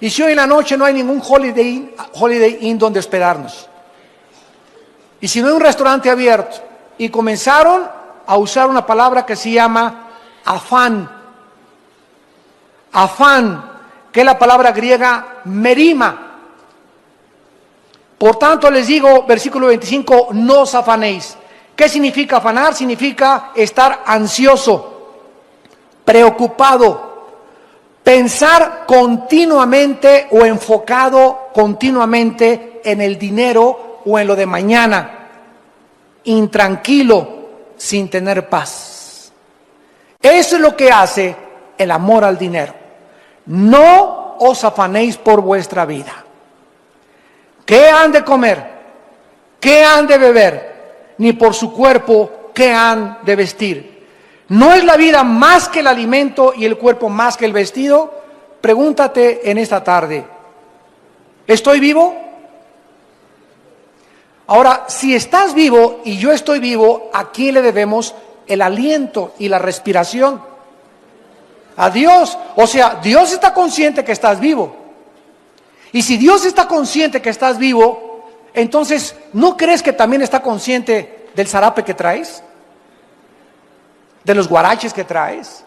¿Y si hoy en la noche no hay ningún Holiday Inn donde hospedarnos? ¿Y si no hay un restaurante abierto? Y comenzaron a usar una palabra que se llama afán. Afán, que es la palabra griega merima. Por tanto les digo, versículo 25, no os afanéis. ¿Qué significa afanar? Significa estar ansioso, preocupado, pensar continuamente o enfocado continuamente en el dinero o en lo de mañana, intranquilo, sin tener paz. Eso es lo que hace el amor al dinero. No os afanéis por vuestra vida. ¿Qué han de comer? ¿Qué han de beber? Ni por su cuerpo, ¿qué han de vestir? ¿No es la vida más que el alimento y el cuerpo más que el vestido? Pregúntate en esta tarde: ¿estoy vivo? Ahora, si estás vivo y yo estoy vivo, ¿a quién le debemos el aliento y la respiración? A Dios. O sea, Dios está consciente que estás vivo. Y si Dios está consciente que estás vivo, entonces, ¿no crees que también está consciente del zarape que traes? ¿De los guaraches que traes?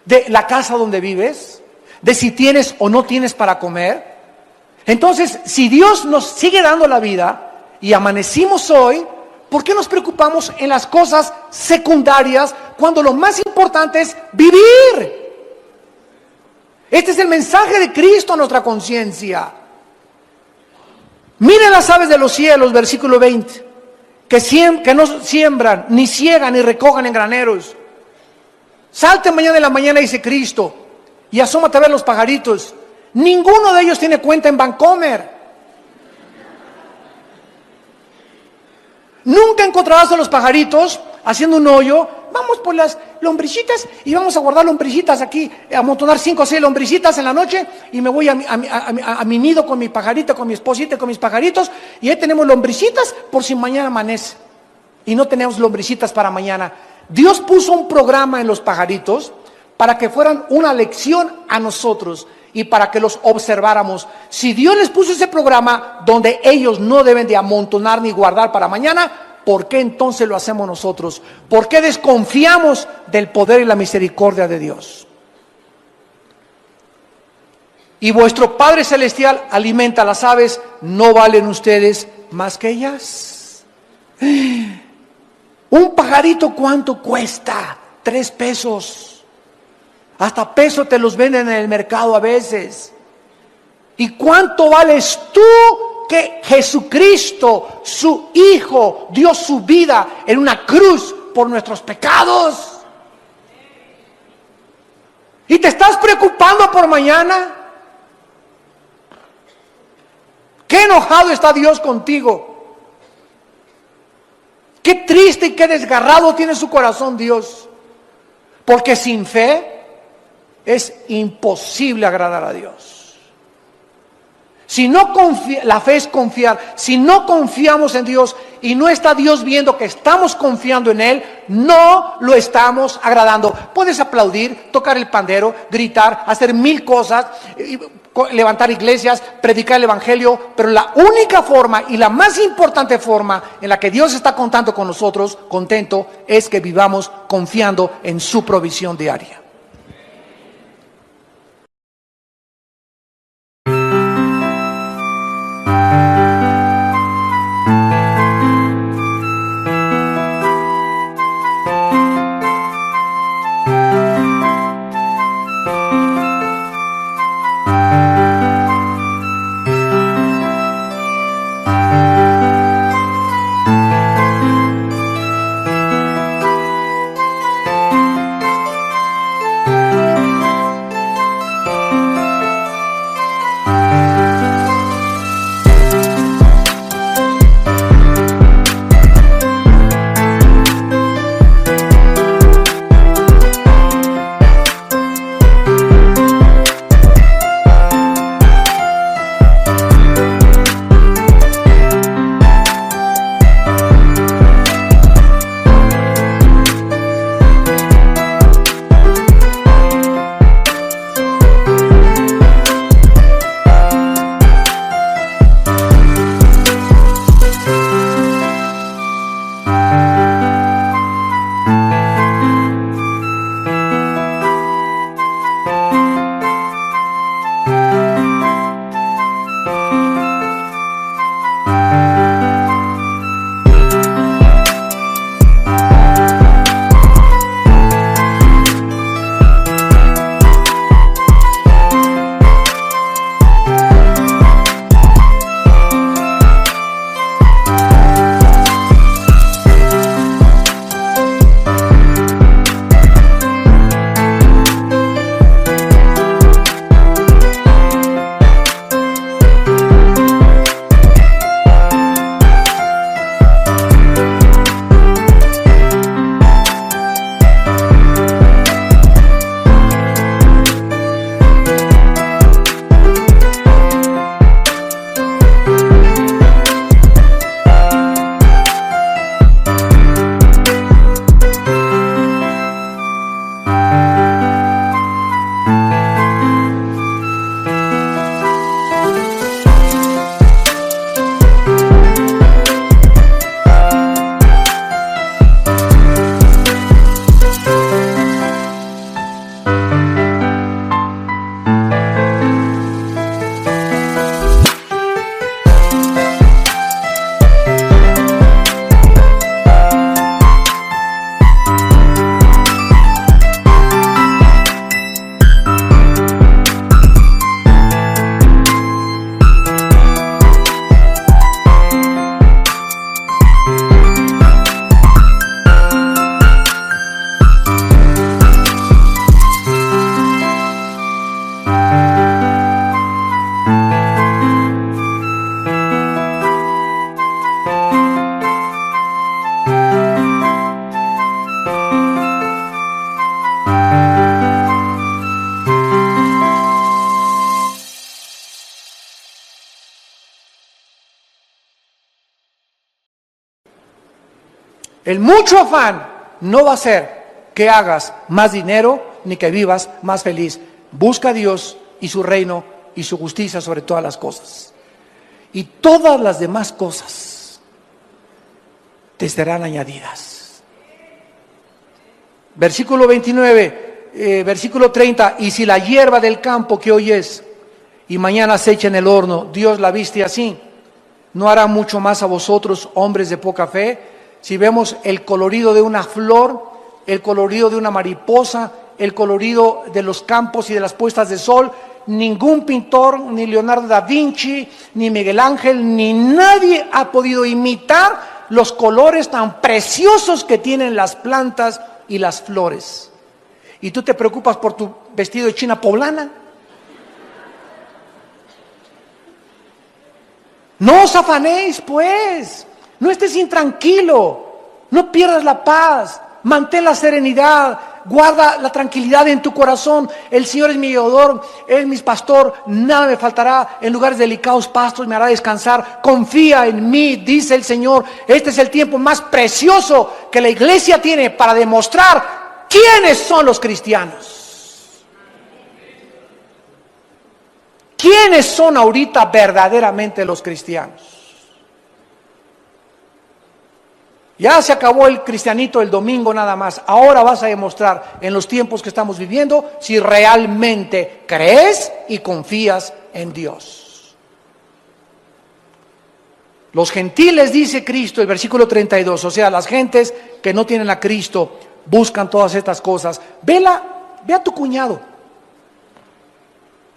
¿De la casa donde vives? ¿De si tienes o no tienes para comer? Entonces, si Dios nos sigue dando la vida y amanecimos hoy, ¿por qué nos preocupamos en las cosas secundarias cuando lo más importante es vivir? Este es el mensaje de Cristo a nuestra conciencia. Miren las aves de los cielos, versículo 20, que no siembran, ni ciegan, ni recojan en graneros. Salte mañana en la mañana, dice Cristo, y asómate a ver los pajaritos. Ninguno de ellos tiene cuenta en Bancomer. Nunca encontrarás a los pajaritos haciendo un hoyo vamos por las lombricitas y vamos a guardar lombricitas aquí, amontonar 5 o 6 lombricitas en la noche y me voy a mi nido con mi pajarito, con mi esposita, con mis pajaritos y ahí tenemos lombricitas por si mañana amanece y no tenemos lombricitas para mañana. Dios puso un programa en los pajaritos para que fueran una lección a nosotros y para que los observáramos. Si Dios les puso ese programa donde ellos no deben de amontonar ni guardar para mañana, ¿por qué entonces lo hacemos nosotros? ¿Por qué desconfiamos del poder y la misericordia de Dios? Y vuestro Padre Celestial alimenta a las aves, ¿no valen ustedes más que ellas? Un pajarito, ¿cuánto cuesta? 3 pesos. Hasta peso te los venden en el mercado a veces. ¿Y cuánto vales tú que Jesucristo, su Hijo, dio su vida en una cruz por nuestros pecados? ¿Y te estás preocupando por mañana? ¿Qué enojado está Dios contigo? Qué triste y qué desgarrado tiene su corazón Dios. Porque sin fe es imposible agradar a Dios. Si no la fe es confiar. Si no confiamos en Dios y no está Dios viendo que estamos confiando en Él, no lo estamos agradando. Puedes aplaudir, tocar el pandero, gritar, hacer 1000 cosas, levantar iglesias, predicar el evangelio, pero la única forma y la más importante forma en la que Dios está contando con nosotros, contento, es que vivamos confiando en su provisión diaria. El mucho afán no va a hacer que hagas más dinero ni que vivas más feliz. Busca a Dios y su reino y su justicia sobre todas las cosas. Y todas las demás cosas te serán añadidas. Versículo 29, versículo 30. Y si la hierba del campo que hoy es y mañana se echa en el horno, Dios la viste así, ¿no hará mucho más a vosotros, hombres de poca fe? Si vemos el colorido de una flor, el colorido de una mariposa, el colorido de los campos y de las puestas de sol, ningún pintor, ni Leonardo da Vinci, ni Miguel Ángel, ni nadie ha podido imitar los colores tan preciosos que tienen las plantas y las flores. ¿Y tú te preocupas por tu vestido de china poblana? No os afanéis, pues, no estés intranquilo, no pierdas la paz, mantén la serenidad, guarda la tranquilidad en tu corazón. El Señor es mi guiador, Él es mi pastor, nada me faltará. En lugares delicados pastos me hará descansar. Confía en mí, dice el Señor. Este es el tiempo más precioso que la iglesia tiene para demostrar quiénes son los cristianos. ¿Quiénes son ahorita verdaderamente los cristianos? Ya se acabó el cristianito el domingo nada más. Ahora vas a demostrar en los tiempos que estamos viviendo si realmente crees y confías en Dios. Los gentiles, dice Cristo, el versículo 32, o sea, las gentes que no tienen a Cristo buscan todas estas cosas. Ve a tu cuñado,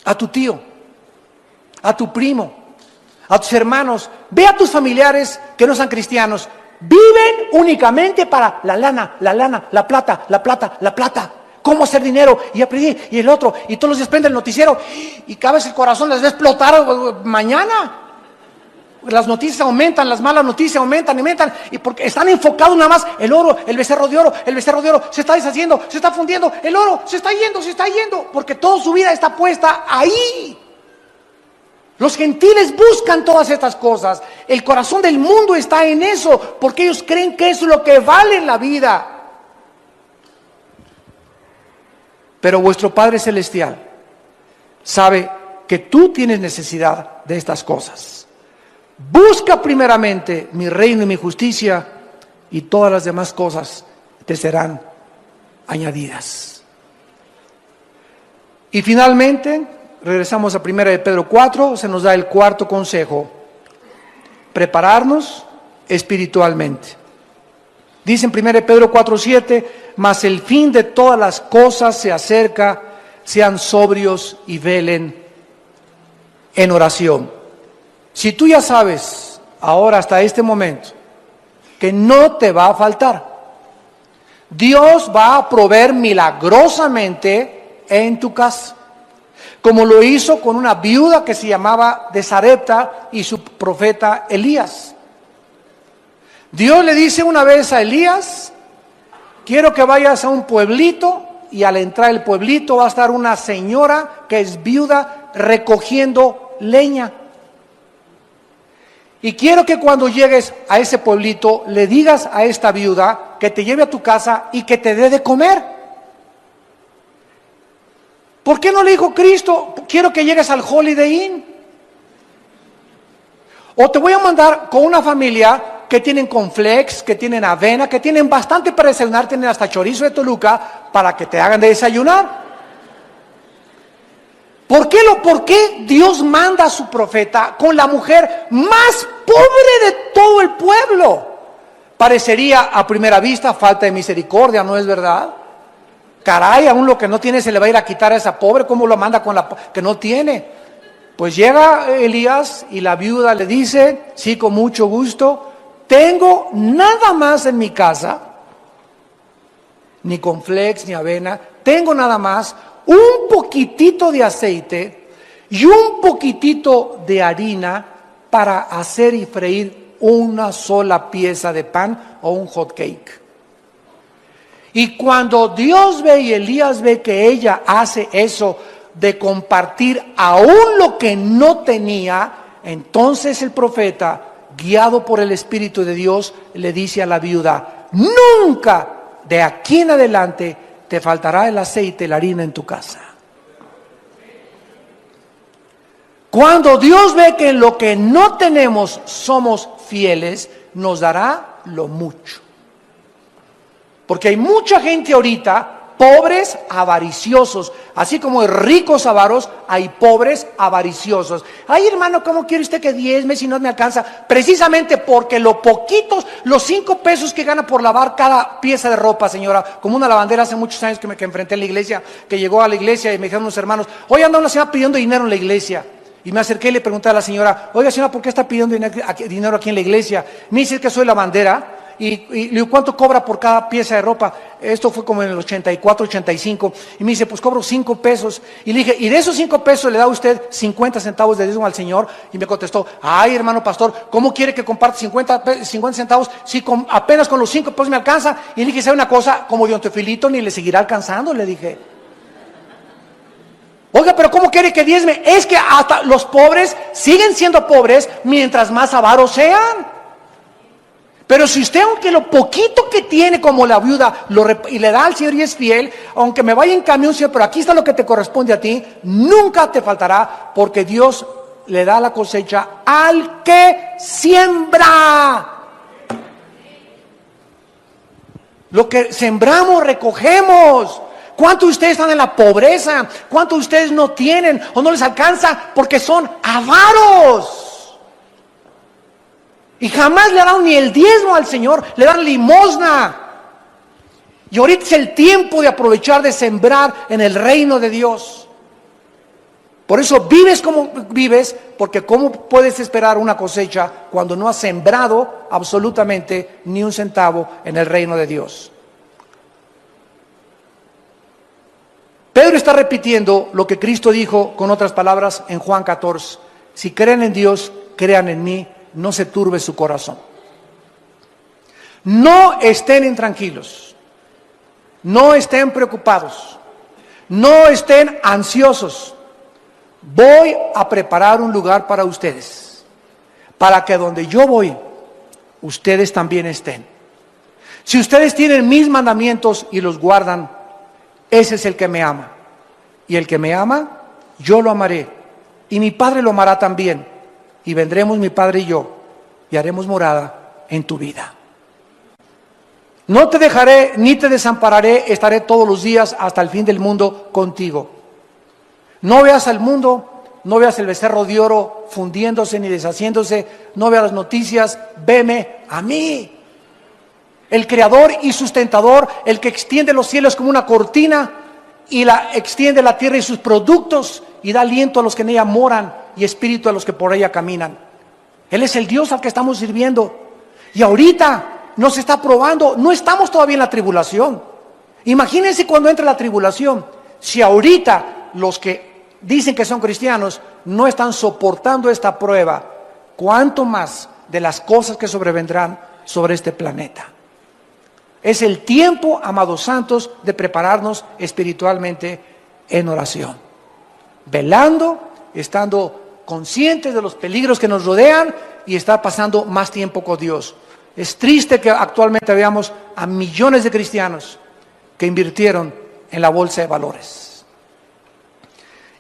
a tu tío, a tu primo, a tus hermanos, ve a tus familiares que no sean cristianos. Viven únicamente para la lana, la plata. Cómo hacer dinero y aprendí, y el otro, y todos los días prende el noticiero y cada vez el corazón les va a explotar mañana. Las noticias aumentan, las malas noticias aumentan, y porque están enfocados nada más el oro, el becerro de oro se está deshaciendo, se está fundiendo, el oro se está yendo, porque toda su vida está puesta ahí. Los gentiles buscan todas estas cosas. El corazón del mundo está en eso, porque ellos creen que eso es lo que vale en la vida. Pero vuestro Padre Celestial sabe que tú tienes necesidad de estas cosas. Busca primeramente mi reino y mi justicia, y todas las demás cosas te serán añadidas. Y finalmente, regresamos a 1 de Pedro 4, se nos da el cuarto consejo: prepararnos espiritualmente. Dice en 1 de Pedro 4:7, mas el fin de todas las cosas se acerca, sean sobrios y velen en oración. Si tú ya sabes ahora hasta este momento que no te va a faltar, Dios va a proveer milagrosamente en tu casa, como lo hizo con una viuda que se llamaba de Sarepta y su profeta Elías. Dios le dice una vez a Elías: quiero que vayas a un pueblito, y al entrar al pueblito va a estar una señora que es viuda recogiendo leña. Y quiero que cuando llegues a ese pueblito le digas a esta viuda que te lleve a tu casa y que te dé de comer. ¿Por qué no le dijo Cristo: quiero que llegues al Holiday Inn? O te voy a mandar con una familia que tienen cornflakes, que tienen avena, que tienen bastante para desayunar, tienen hasta chorizo de Toluca para que te hagan de desayunar. ¿Por qué Dios manda a su profeta con la mujer más pobre de todo el pueblo? Parecería a primera vista falta de misericordia, ¿no es verdad? Caray, aún lo que no tiene se le va a ir a quitar a esa pobre. ¿Cómo lo manda con la que no tiene? Pues llega Elías y la viuda le dice: sí, con mucho gusto, tengo nada más en mi casa, ni cornflakes ni avena, tengo nada más un poquitito de aceite y un poquitito de harina para hacer y freír una sola pieza de pan o un hot cake. Y cuando Dios ve y Elías ve que ella hace eso de compartir aún lo que no tenía, entonces el profeta, guiado por el Espíritu de Dios, le dice a la viuda: nunca de aquí en adelante te faltará el aceite y la harina en tu casa. Cuando Dios ve que en lo que no tenemos somos fieles, nos dará lo mucho. Porque hay mucha gente ahorita, pobres avariciosos, así como hay ricos avaros, hay pobres avariciosos. Ay, hermano, ¿cómo quiere usted que diezme si no me alcanza? Precisamente porque los 5 pesos que gana por lavar cada pieza de ropa, señora, como una lavandera hace muchos años que enfrenté en la iglesia, que llegó a la iglesia y me dijeron unos hermanos, oye, anda una señora pidiendo dinero en la iglesia. Y me acerqué y le pregunté a la señora, oiga señora, ¿por qué está pidiendo dinero aquí en la iglesia? Me dice que soy lavandera. Y le digo, ¿cuánto cobra por cada pieza de ropa? Esto fue como en el 84, 85. Y me dice, pues cobro 5 pesos. Y le dije, ¿y de esos 5 pesos le da usted 50 centavos de diezmo al Señor? Y me contestó, ay hermano pastor, ¿cómo quiere que comparte 50 centavos si apenas con los 5 pesos me alcanza? Y le dije, ¿sabe una cosa? Como Don Teofilito ni le seguirá alcanzando, le dije. Oiga, pero ¿cómo quiere que diezme? Es que hasta los pobres siguen siendo pobres mientras más avaros sean. Pero si usted, aunque lo poquito que tiene como la viuda, y le da al Señor y es fiel, aunque me vaya en camión, Señor, pero aquí está lo que te corresponde a ti, nunca te faltará, porque Dios le da la cosecha al que siembra. Lo que sembramos, recogemos. ¿Cuántos de ustedes están en la pobreza? ¿Cuántos de ustedes no tienen o no les alcanza porque son avaros? Y jamás le dan ni el diezmo al Señor, le dan limosna. Y ahorita es el tiempo de aprovechar, de sembrar en el reino de Dios. Por eso vives como vives, porque ¿cómo puedes esperar una cosecha cuando no has sembrado absolutamente ni un centavo en el reino de Dios? Pedro está repitiendo lo que Cristo dijo con otras palabras en Juan 14. Si creen en Dios, crean en mí, no se turbe su corazón. No estén intranquilos, no estén preocupados, no estén ansiosos. Voy a preparar un lugar para ustedes, para que donde yo voy, ustedes también estén. Si ustedes tienen mis mandamientos y los guardan, ese es el que me ama. Y el que me ama, yo lo amaré. Y mi Padre lo amará también. Y vendremos mi Padre y yo, y haremos morada en tu vida. No te dejaré ni te desampararé, estaré todos los días hasta el fin del mundo contigo. No veas al mundo, no veas el becerro de oro fundiéndose ni deshaciéndose, no veas las noticias, veme a mí. El creador y sustentador, el que extiende los cielos como una cortina y extiende la tierra y sus productos y da aliento a los que en ella moran y espíritu a los que por ella caminan. Él es el Dios al que estamos sirviendo. Y ahorita nos está probando, no estamos todavía en la tribulación. Imagínense cuando entre la tribulación, si ahorita los que dicen que son cristianos no están soportando esta prueba, ¿cuánto más de las cosas que sobrevendrán sobre este planeta? Es el tiempo, amados santos, de prepararnos espiritualmente en oración. Velando, estando conscientes de los peligros que nos rodean y estar pasando más tiempo con Dios. Es triste que actualmente veamos a millones de cristianos que invirtieron en la bolsa de valores.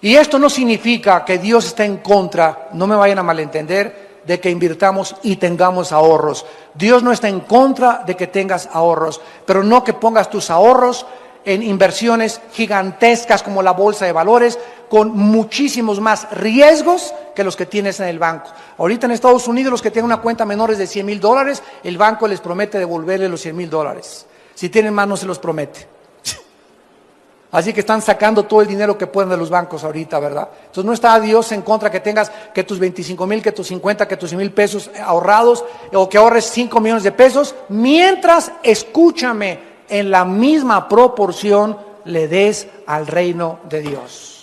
Y esto no significa que Dios esté en contra, no me vayan a malentender, de que invirtamos y tengamos ahorros. Dios no está en contra de que tengas ahorros, pero no que pongas tus ahorros en inversiones gigantescas como la bolsa de valores, con muchísimos más riesgos que los que tienes en el banco. Ahorita en Estados Unidos los que tienen una cuenta menores de $100,000, el banco les promete devolverle los $100,000. Si tienen más no se los promete. Así que están sacando todo el dinero que pueden de los bancos ahorita, ¿verdad? Entonces no está Dios en contra que tengas que tus 25,000, que tus 50, que tus 100,000 pesos ahorrados, o que ahorres 5 millones de pesos, mientras, escúchame, en la misma proporción le des al reino de Dios.